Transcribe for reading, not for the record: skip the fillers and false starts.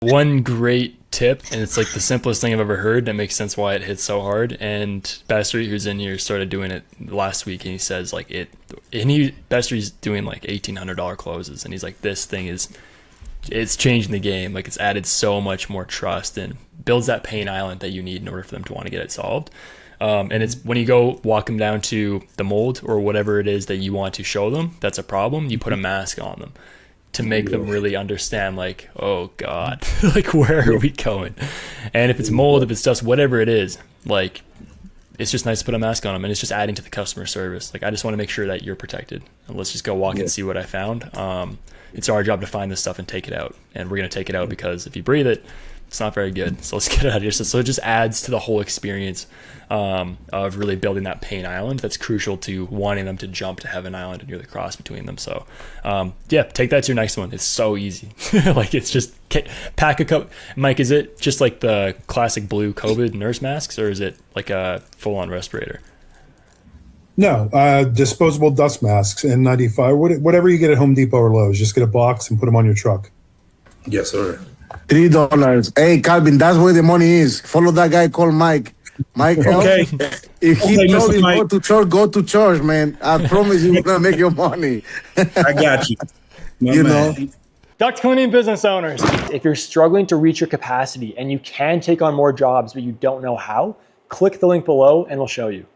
One great tip, and it's like the simplest thing I've ever heard that makes sense why it hits so hard. And Bastry, who's in here, started doing it last week, and he says like Bastry's doing like $1,800 closes, and he's like, this thing it's changing the game. Like, it's added so much more trust and builds that pain island that you need in order for them to want to get it solved. And it's when you go walk them down to the mold or whatever it is that you want to show them that's a problem, you put a mask on them to make them really understand, like, oh God, like, where are we going? And if it's mold, if it's dust, whatever it is, like, it's just nice to put a mask on them, and it's just adding to the customer service. Like, I just want to make sure that you're protected, and let's just go walk and see what I found. It's our job to find this stuff and take it out, and we're going to take it out because if you breathe it, it's not very good. So let's get it out of here. So it just adds to the whole experience of really building that pain island that's crucial to wanting them to jump to Heaven Island, and you're the cross between them. So yeah, take that to your next one. It's so easy. Like, it's just pack a cup. Mike, is it just like the classic blue COVID nurse masks, or is it like a full-on respirator? No, disposable dust masks, N95, whatever you get at Home Depot or Lowe's. Just get a box and put them on your truck. Yes, sir. $3. Hey, Calvin, that's where the money is. Follow that guy called Mike. Mike, Okay. if he Okay, told Mr. you Mike. go to church, man. I promise you're gonna make your money. I got you. My You man. know. Duct cleaning business owners. If you're struggling to reach your capacity and you can take on more jobs, but you don't know how, click the link below and we'll show you.